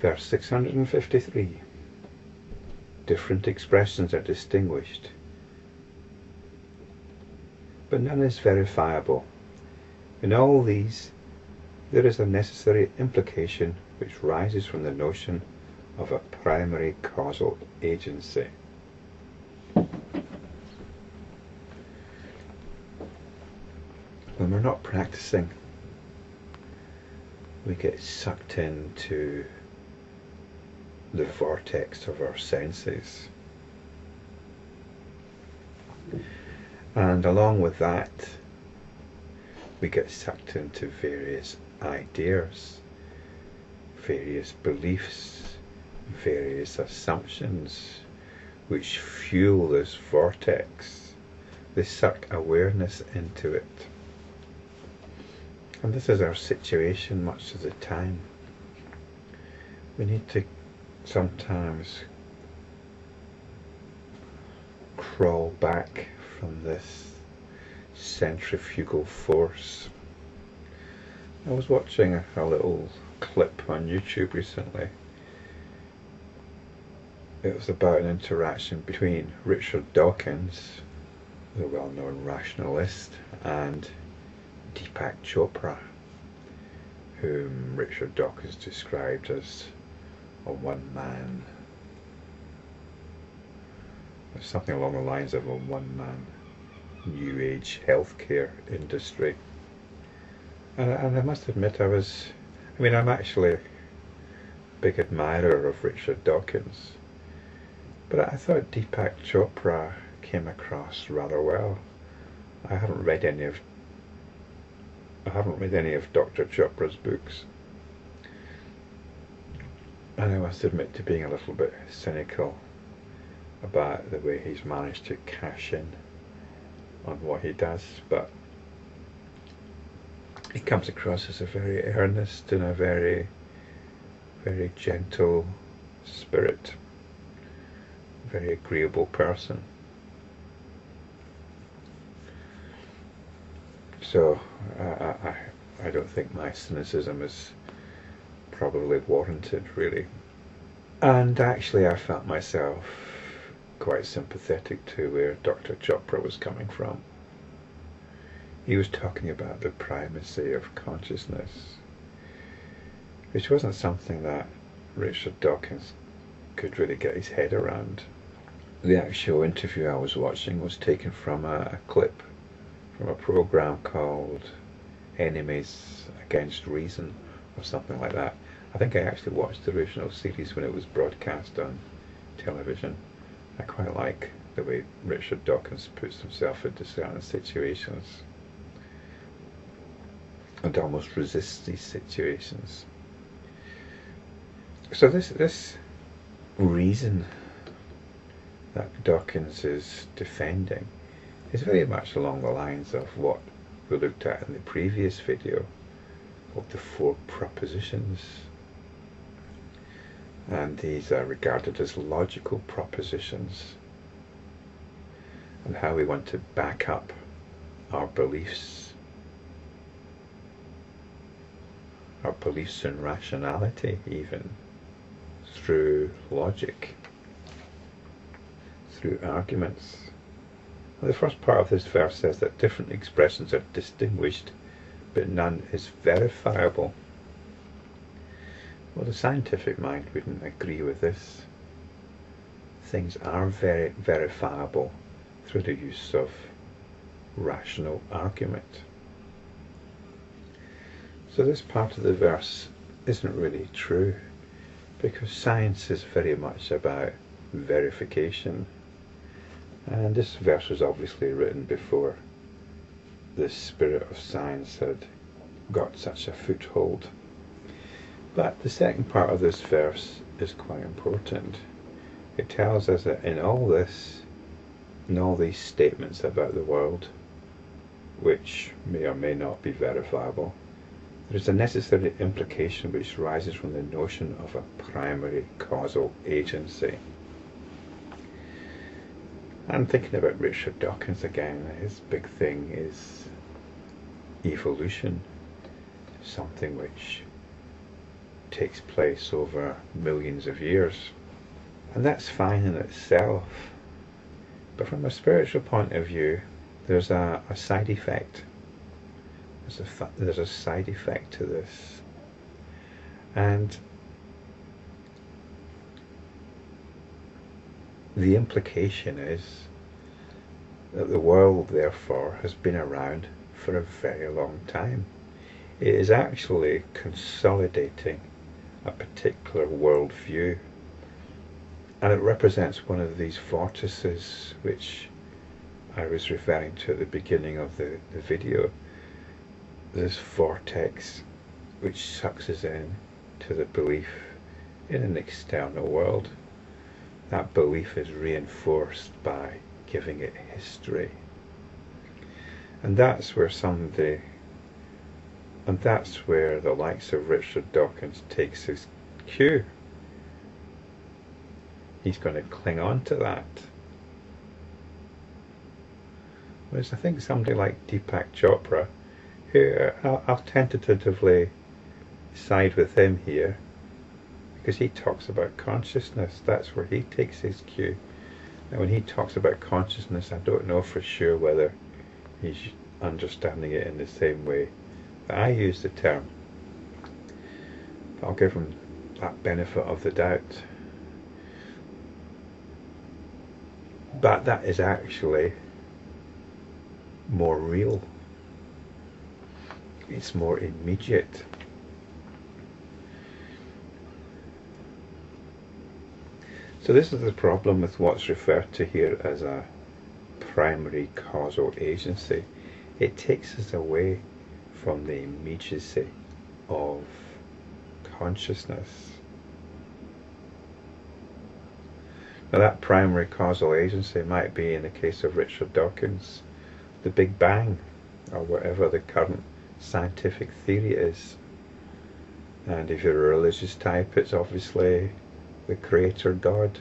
Verse 653. Different expressions are distinguished, but none is verifiable. In all these, there is a necessary implication which rises from the notion of a primary causal agency. When we're not practicing, we get sucked into the vortex of our senses. And along with that, we get sucked into various ideas, various beliefs, various assumptions, which fuel this vortex. They suck awareness into it. And this is our situation much of the time. We need to sometimes crawl back from this centrifugal force. I was watching a little clip on YouTube recently. It was about an interaction between Richard Dawkins, the well-known rationalist, and Deepak Chopra, whom Richard Dawkins described as a one-man, something along the lines of a one-man New Age healthcare industry. And I must admit I'm actually a big admirer of Richard Dawkins, but I thought Deepak Chopra came across rather well. I haven't read any of Dr. Chopra's books, and I must admit to being a little bit cynical about the way he's managed to cash in on what he does, but he comes across as a very earnest and a very, very gentle spirit, a very agreeable person. So I don't think my cynicism is probably warranted, really. And actually I felt myself quite sympathetic to where Dr. Chopra was coming from. He was talking about the primacy of consciousness, which wasn't something that Richard Dawkins could really get his head around. The actual interview I was watching was taken from a clip from a program called Enemies Against Reason, or something like that. I think I actually watched the original series when it was broadcast on television. I quite like the way Richard Dawkins puts himself into certain situations and almost resists these situations. So this reason that Dawkins is defending is very much along the lines of what we looked at in the previous video of the 4 propositions. And these are regarded as logical propositions, and how we want to back up our beliefs in rationality, even through logic, through arguments. And the first part of this verse says that different expressions are distinguished, but none is verifiable. Well, the scientific mind wouldn't agree with this. Things are verifiable through the use of rational argument. So this part of the verse isn't really true, because science is very much about verification. And this verse was obviously written before the spirit of science had got such a foothold. But the second part of this verse is quite important. It tells us that in all this, in all these statements about the world, which may or may not be verifiable, there is a necessary implication which rises from the notion of a primary causal agency. And thinking about Richard Dawkins again, his big thing is evolution, something which takes place over millions of years. And that's fine in itself. But from a spiritual point of view, there's a side effect. There's a side effect to this. And the implication is that the world, therefore, has been around for a very long time. It is actually consolidating a particular worldview, and it represents one of these vortices which I was referring to at the beginning of the video. This vortex which sucks us in to the belief in an external world. That belief is reinforced by giving it history. And that's where the likes of Richard Dawkins takes his cue. He's going to cling on to that. Whereas I think somebody like Deepak Chopra, who I'll tentatively side with him here, because he talks about consciousness. That's where he takes his cue. Now when he talks about consciousness, I don't know for sure whether he's understanding it in the same way that I use the term. But I'll give him that benefit of the doubt. But that is actually more real. It's more immediate. So this is the problem with what's referred to here as a primary causal agency. It takes us away from the immediacy of consciousness. Now that primary causal agency might be, in the case of Richard Dawkins, the Big Bang, or whatever the current scientific theory is. And if you're a religious type, it's obviously the Creator God.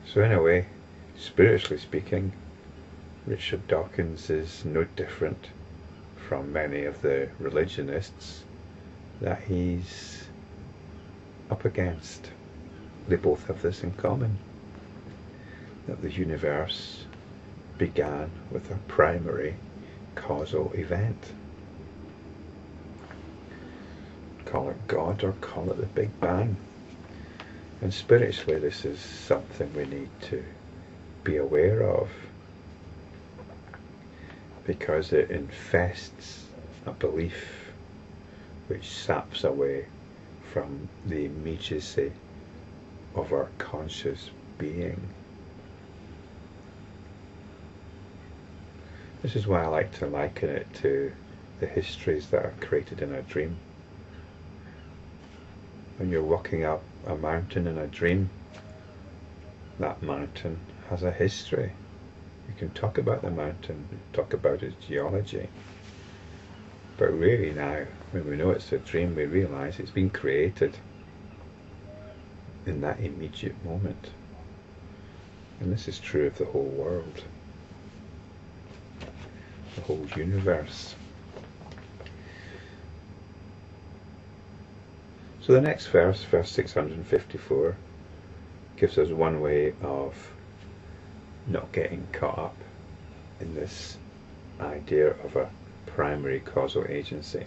So in a way, spiritually speaking, Richard Dawkins is no different from many of the religionists that he's up against. They both have this in common, that the universe began with a primary causal event. Call it God or call it the Big Bang. And spiritually, this is something we need to be aware of, because it infests a belief which saps away from the immediacy of our conscious being. This is why I like to liken it to the histories that are created in a dream. When you're walking up a mountain in a dream, that mountain has a history. You can talk about the mountain, talk about its geology. But really now, when we know it's a dream, we realise it's been created in that immediate moment. And this is true of the whole world, the whole universe. So the next verse, verse 654, gives us one way of not getting caught up in this idea of a primary causal agency.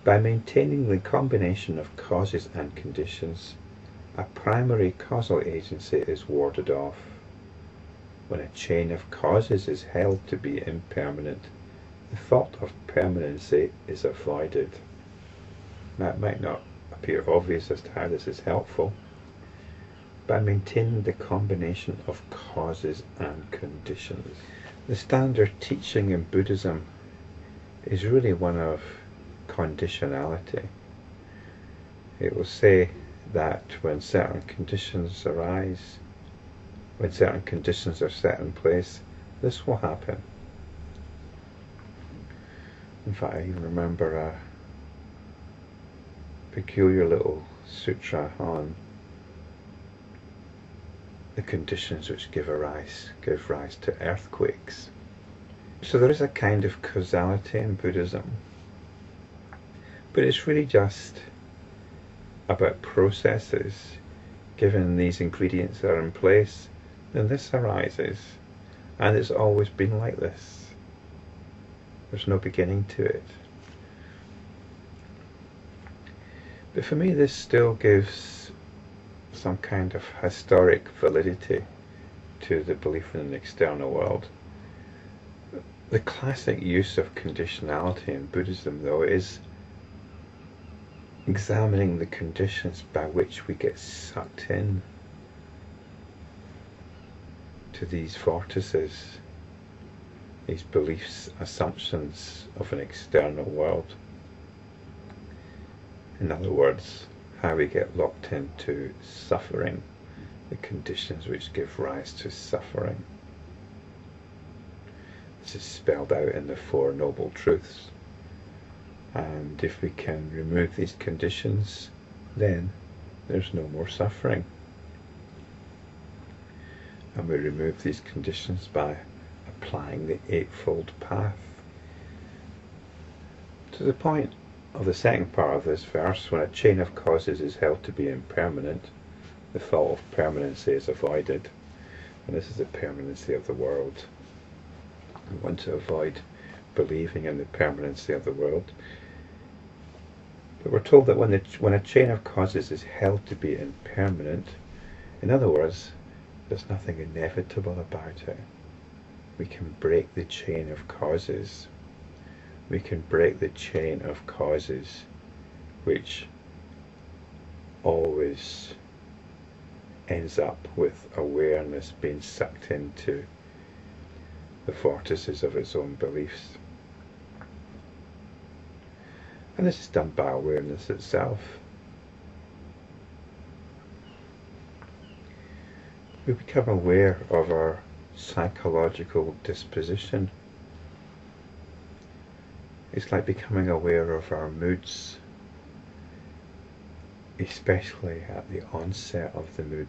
By maintaining the combination of causes and conditions, a primary causal agency is warded off. When a chain of causes is held to be impermanent, the thought of permanency is avoided. Now it might not appear obvious as to how this is helpful. By maintaining the combination of causes and conditions. The standard teaching in Buddhism is really one of conditionality. It will say that when certain conditions arise, when certain conditions are set in place, this will happen. In fact, I even remember a peculiar little sutra on the conditions which give rise to earthquakes. So there is a kind of causality in Buddhism, but it's really just about processes. Given these ingredients are in place, then this arises, and it's always been like this. There's no beginning to it. But for me, this still gives some kind of historic validity to the belief in an external world. The classic use of conditionality in Buddhism, though, is examining the conditions by which we get sucked in to these vortices, these beliefs, assumptions of an external world. In other words, how we get locked into suffering, the conditions which give rise to suffering. This is spelled out in the Four Noble Truths. And if we can remove these conditions, then there's no more suffering. And we remove these conditions by applying the Eightfold Path. To the point of the second part of this verse, when a chain of causes is held to be impermanent, the fault of permanency is avoided. And this is the permanency of the world. We want to avoid believing in the permanency of the world. But we're told that when a chain of causes is held to be impermanent, in other words, there's nothing inevitable about it. We can break the chain of causes. We can break the chain of causes which always ends up with awareness being sucked into the vortices of its own beliefs. And this is done by awareness itself. We become aware of our psychological disposition. It's like becoming aware of our moods, especially at the onset of the mood.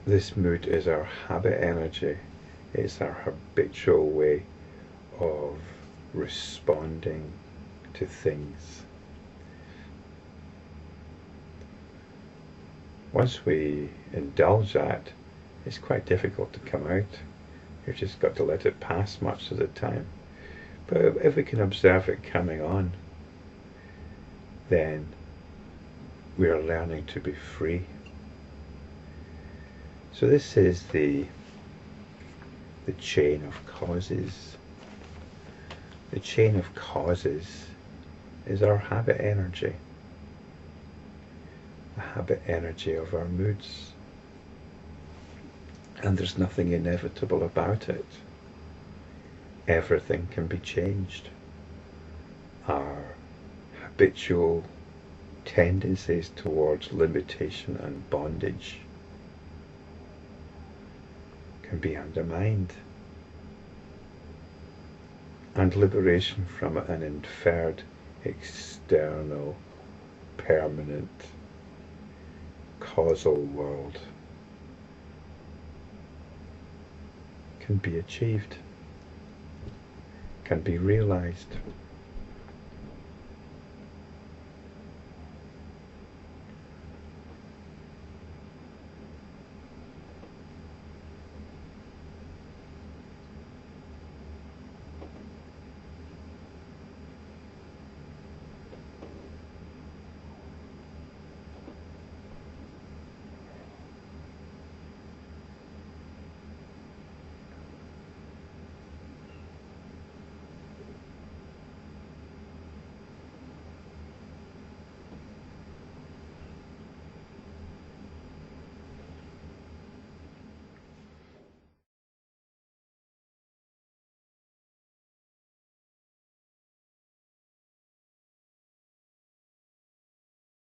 This mood is our habit energy. It's our habitual way of responding to things. Once we indulge that, it's quite difficult to come out. You've just got to let it pass much of the time. But if we can observe it coming on, then we are learning to be free. So this is the chain of causes. The chain of causes is our habit energy. The habit energy of our moods. And there's nothing inevitable about it. Everything can be changed. Our habitual tendencies towards limitation and bondage can be undermined, and liberation from an inferred, external, permanent, causal world can be achieved, can be realized.